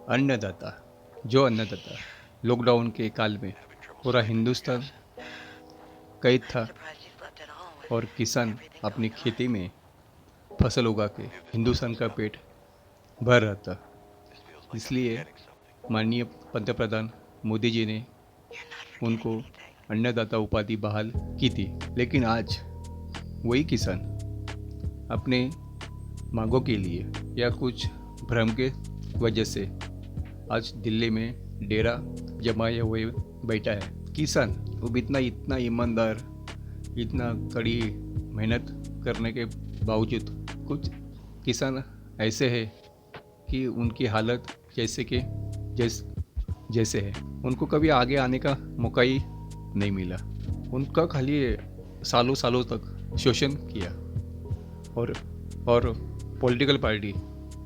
अन्नदाता। जो अन्नदाता लॉकडाउन के काल में पूरा हिंदुस्तान कैद था और किसान अपनी खेती में फसल उगा के हिंदुस्तान का पेट भर रहा था। इसलिए माननीय पंतप्रधान मोदी जी ने उनको अन्नदाता उपाधि बहाल की थी। लेकिन आज वही किसान अपने मांगों के लिए या कुछ भ्रम के वजह से आज दिल्ली में डेरा जमाए हुए बैठा है। किसान वो भी इतना इतना ईमानदार, इतना कड़ी मेहनत करने के बावजूद कुछ किसान ऐसे हैं कि उनकी हालत जैसे कि जैसे है, उनको कभी आगे आने का मौका ही नहीं मिला। उनका खाली सालों सालों तक शोषण किया और पॉलिटिकल पार्टी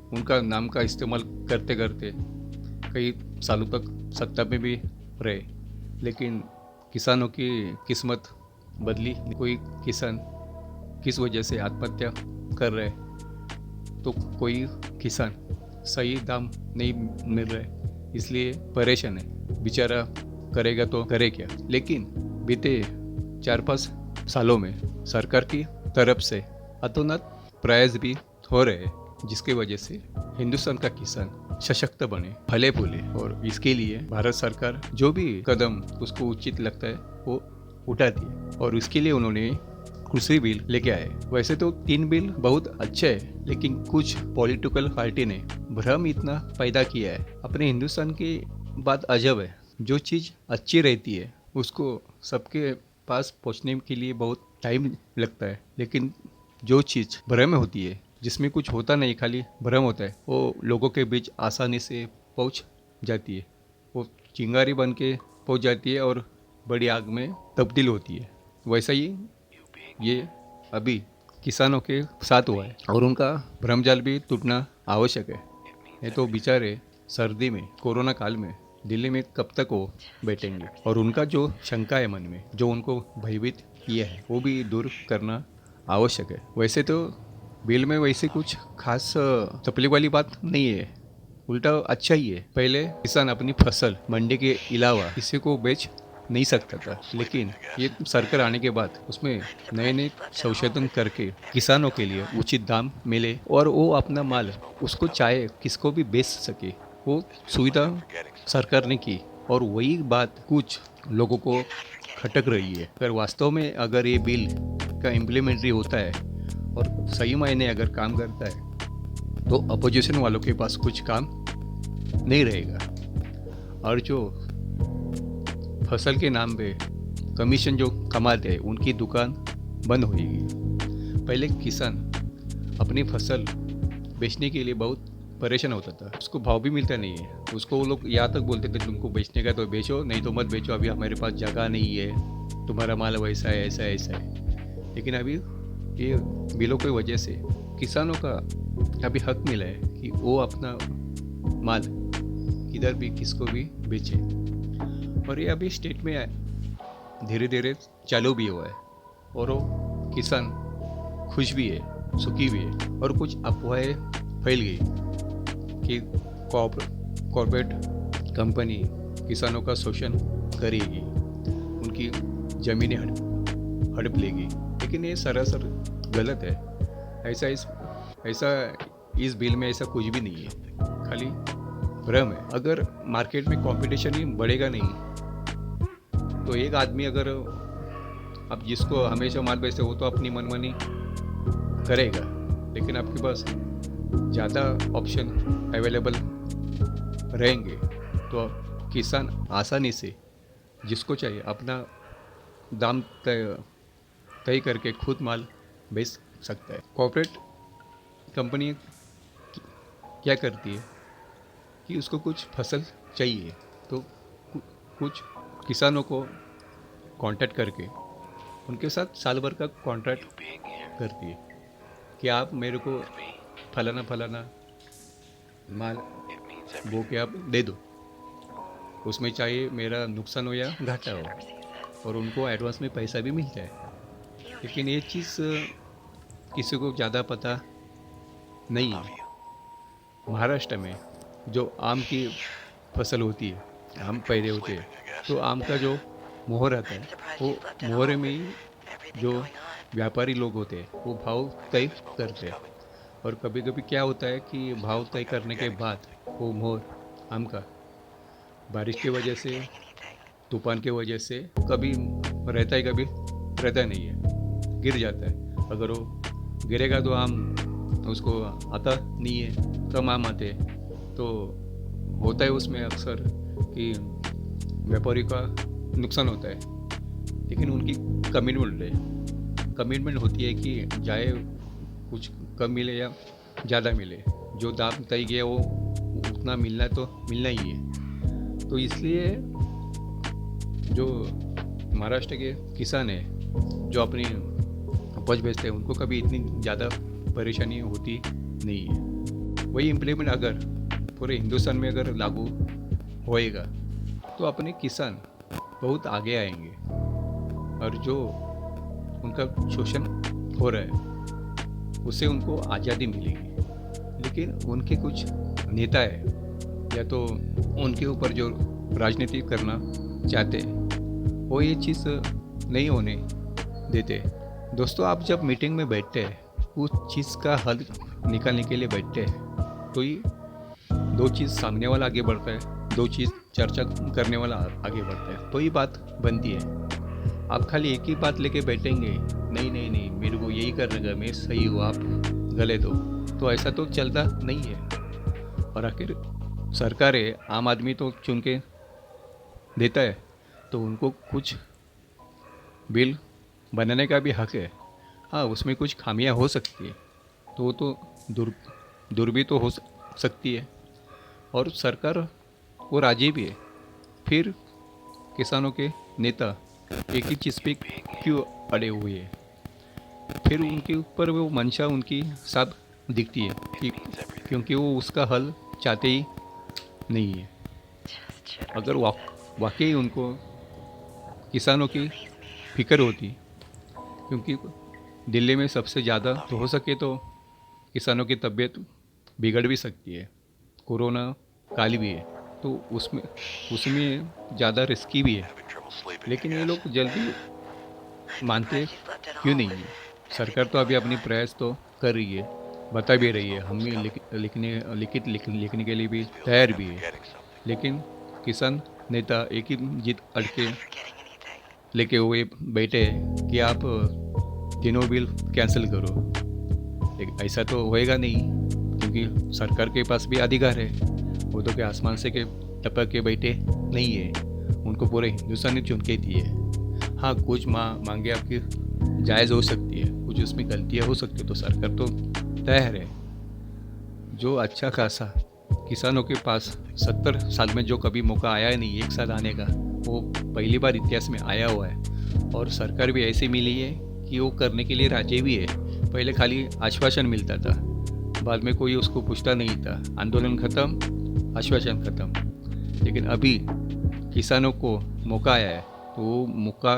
उनका नाम का इस्तेमाल करते करते कई सालों तक सत्ता में भी रहे। लेकिन किसानों की किस्मत बदली। कोई किसान किस वजह से आत्महत्या कर रहे, तो कोई किसान सही दाम नहीं मिल रहा है इसलिए परेशान है। बेचारा करेगा तो करे क्या। लेकिन बीते 4-5 सालों में सरकार की तरफ से अतोनात प्रयास भी हो रहे हैं, जिसकी वजह से हिंदुस्तान का किसान सशक्त बने, फले फूले। और इसके लिए भारत सरकार जो भी कदम उसको उचित लगता है वो उठाती है। और उसके लिए उन्होंने कृषि बिल लेके आए। वैसे तो 3 बिल बहुत अच्छे है, लेकिन कुछ पॉलिटिकल पार्टी ने भ्रम इतना पैदा किया है। अपने हिंदुस्तान की बात अजब है, जो चीज़ अच्छी रहती है उसको सबके पास पहुंचने के लिए बहुत टाइम लगता है। लेकिन जो चीज़ भ्रम में होती है, जिसमें कुछ होता नहीं, खाली भ्रम होता है, वो लोगों के बीच आसानी से पहुंच जाती है। वो चिंगारी बन के पहुंच जाती है और बड़ी आग में तब्दील होती है। वैसा ही ये अभी किसानों के साथ हुआ है और उनका भ्रमजाल भी टूटना आवश्यक है। ये तो बेचारे सर्दी में, कोरोना काल में दिल्ली में कब तक वो बैठेंगे। और उनका जो शंका है मन में, जो उनको भयभीत किया है, वो भी दूर करना आवश्यक है। वैसे तो बिल में वैसे कुछ खास तकलीफ वाली बात नहीं है, उल्टा अच्छा ही है। पहले किसान अपनी फसल मंडी के अलावा किसी को बेच नहीं सकता था, लेकिन ये सरकार आने के बाद उसमें नए नए संशोधन करके किसानों के लिए उचित दाम मिले और वो अपना माल उसको चाहे किसको भी बेच सके, वो सुविधा सरकार ने की। और वही बात कुछ लोगों को खटक रही है। अगर वास्तव में अगर ये बिल का इम्प्लीमेंट्री होता है और सही मायने अगर काम करता है, तो अपोजिशन वालों के पास कुछ काम नहीं रहेगा। और जो फसल के नाम पे कमीशन जो कमाते हैं, उनकी दुकान बंद होगी। पहले किसान अपनी फसल बेचने के लिए बहुत परेशान होता था, उसको भाव भी मिलता नहीं है। उसको वो लोग यहाँ तक बोलते थे, तुमको बेचने का तो बेचो, नहीं तो मत बेचो, अभी हमारे पास जगह नहीं है, तुम्हारा माल वैसा है, ऐसा है, ऐसा है। लेकिन अभी ये बिलों की वजह से किसानों का अभी हक मिला है कि वो अपना माल किधर भी किसको भी बेचे। और ये अभी स्टेट में धीरे धीरे चालू भी हुआ है और वो किसान खुश भी है, सुखी भी है। और कुछ अफवाहें फैल गई कि कॉर्पोरेट कंपनी किसानों का शोषण करेगी, उनकी ज़मीनें हड़प लेगी। लेकिन ये सरासर गलत है। ऐसा इस बिल में ऐसा कुछ भी नहीं है, खाली भ्रम है। अगर मार्केट में कंपटीशन ही बढ़ेगा नहीं, तो एक आदमी अगर अब जिसको हमेशा माल बेचते हो, वो तो अपनी मनमानी करेगा। लेकिन आपके पास ज़्यादा ऑप्शन अवेलेबल रहेंगे तो किसान आसानी से जिसको चाहिए अपना दाम तय करके खुद माल बेच सकता है। कॉर्पोरेट कंपनी क्या करती है कि उसको कुछ फसल चाहिए, तो कुछ किसानों को कांटेक्ट करके उनके साथ साल भर का कॉन्ट्रैक्ट करती है कि आप मेरे को फलाना फलाना माल वो के आप दे दो, उसमें चाहे मेरा नुकसान हो या घाटा हो, और उनको एडवांस में पैसा भी मिलता है। लेकिन ये चीज़ किसी को ज़्यादा पता नहीं है। महाराष्ट्र में जो आम की फसल होती है, आम पैदे होते हैं, तो आम का जो मोहर आता है, वो मोहरे में ही जो व्यापारी लोग होते हैं वो भाव तय करते हैं। और कभी कभी क्या होता है कि भाव तय करने के बाद वो मोहर आम का बारिश की वजह से, तूफान की वजह से कभी रहता है, कभी रहता नहीं है, गिर जाता है। अगर वो गिरेगा तो आम उसको आता नहीं है, कम आम आते हैं। तो होता है उसमें अक्सर कि व्यापारी का नुकसान होता है। लेकिन उनकी कमिटमेंट है, कमिटमेंट होती है कि चाहे कुछ कम मिले या ज़्यादा मिले, जो दाम तय किया वो उतना मिलना तो मिलना ही है। तो इसलिए जो महाराष्ट्र के किसान हैं जो अपनी उपज बेचते हैं उनको कभी इतनी ज़्यादा परेशानी होती नहीं है। वही इम्प्लीमेंट अगर पूरे हिंदुस्तान में अगर लागू होएगा तो अपने किसान बहुत आगे आएंगे, और जो उनका शोषण हो रहा है उससे उनको आज़ादी मिलेगी। लेकिन उनके कुछ नेता है या तो उनके ऊपर जो राजनीति करना चाहते हैं वो ये चीज़ नहीं होने देते। दोस्तों, आप जब मीटिंग में बैठते हैं उस चीज़ का हल निकालने के लिए बैठते हैं तो ये दो चीज़ सामने वाला आगे बढ़ता है, दो चीज़ चर्चा करने वाला आगे बढ़ता है, तो ये बात बनती है। आप खाली एक ही बात लेके बैठेंगे, नहीं नहीं नहीं मेरे को यही करने का, मैं सही हूँ आप गलत हो, तो ऐसा तो चलता नहीं है। और आखिर सरकार है, आम आदमी तो चुन के देता है, तो उनको कुछ बिल बनाने का भी हक है। हाँ, उसमें कुछ खामियां हो सकती है, तो वो तो दूर भी तो हो सकती है, और सरकार वो राजी भी है। फिर किसानों के नेता एक ही चीज़ पे क्यों अड़े हुए हैं? फिर उनके ऊपर वो मंशा उनकी साफ दिखती है कि क्योंकि वो उसका हल चाहते ही नहीं है। अगर वाकई उनको किसानों की फिक्र होती, क्योंकि दिल्ली में सबसे ज़्यादा तो हो सके तो किसानों की तबीयत बिगड़ भी सकती है, कोरोना काल भी है, तो उसमें उसमें ज़्यादा रिस्की भी है। लेकिन ये लोग जल्दी मानते क्यों नहीं है? सरकार तो अभी अपनी प्रयास तो कर रही है, बता भी रही है, हम भी लिखने के लिए भी तैयार भी है। लेकिन किसान नेता एक ही जिद अटके लेके हुए बैठे हैं कि आप तीनों बिल कैंसिल करो। लेकिन ऐसा तो होएगा नहीं, क्योंकि सरकार के पास भी अधिकार है, वो तो क्या आसमान से के टपक के बैठे नहीं है, उनको पूरे हिंदुस्तान ने चुन के दिए। हाँ, कुछ मांगे आपकी जायज़ हो सकती है, कुछ उसमें गलतियाँ हो सकती है, तो सरकार तो तैयार है। जो अच्छा खासा किसानों के पास 70 साल में जो कभी मौका आया ही नहीं एक साथ आने का, वो पहली बार इतिहास में आया हुआ है। और सरकार भी ऐसी मिली है कि वो करने के लिए राजी भी है। पहले खाली आश्वासन मिलता था, बाद में कोई उसको पूछता नहीं था, आंदोलन खत्म, आश्वासन खत्म। लेकिन अभी किसानों को मौका आया है, तो वो मौका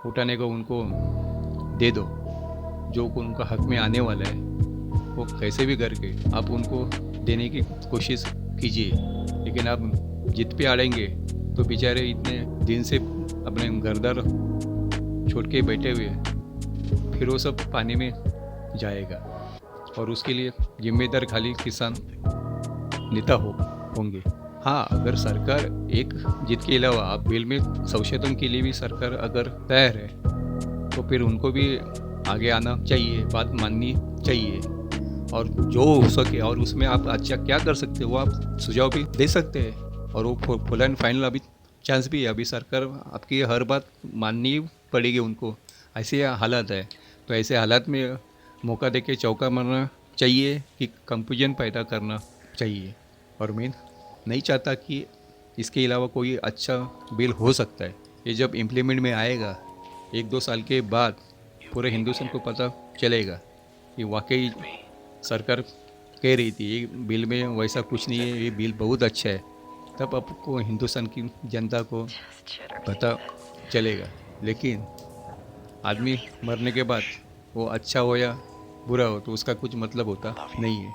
उठाने को उनको दे दो। जो उनका हक में आने वाला है वो कैसे भी करके आप उनको देने की कोशिश कीजिए। लेकिन आप जिद पे अड़ेंगे तो बेचारे इतने दिन से अपने घरदार छोड़ के बैठे हुए, फिर वो सब पानी में जाएगा, और उसके लिए जिम्मेदार खाली किसान नेता होंगे। हाँ, अगर सरकार एक जिद के अलावा आप बिल में संशोधन के लिए भी सरकार अगर तैयार है तो फिर उनको भी आगे आना चाहिए, बात माननी चाहिए, और जो हो सके, और उसमें आप अच्छा क्या कर सकते हो वो आप सुझाव भी दे सकते हैं। और वो फुल एंड फाइनल अभी चांस भी है, अभी सरकार आपकी हर बात माननी पड़ेगी उनको, ऐसे हालात है। तो ऐसे हालात में मौका दे के चौका मारना चाहिए कि कंफ्यूजन पैदा करना चाहिए। और मैं नहीं चाहता कि इसके अलावा कोई अच्छा बिल हो सकता है। ये जब इम्प्लीमेंट में आएगा 1-2 साल के बाद पूरे हिंदुस्तान को पता चलेगा कि वाकई सरकार कह रही थी ये बिल में वैसा कुछ नहीं है, ये बिल बहुत अच्छा है। तब आपको हिंदुस्तान की जनता को पता चलेगा। लेकिन आदमी मरने के बाद वो अच्छा हो या बुरा हो तो उसका कुछ मतलब होता नहीं है।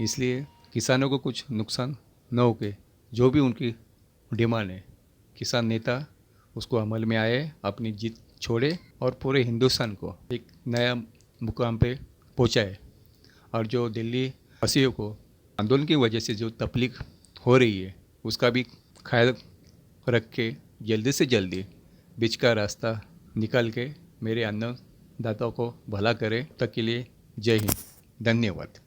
इसलिए किसानों को कुछ नुकसान न हो के जो भी उनकी डिमांड है, किसान नेता उसको अमल में आए, अपनी जीत छोड़े और पूरे हिंदुस्तान को एक नया मुकाम पे पहुंचाए। और जो दिल्ली वासियों को आंदोलन की वजह से जो तकलीफ हो रही है उसका भी ख्याल रख के जल्दी से जल्दी बीच का रास्ता निकाल के मेरे अन्नदाताओं को भला करे। तक के लिए जय हिंद, धन्यवाद।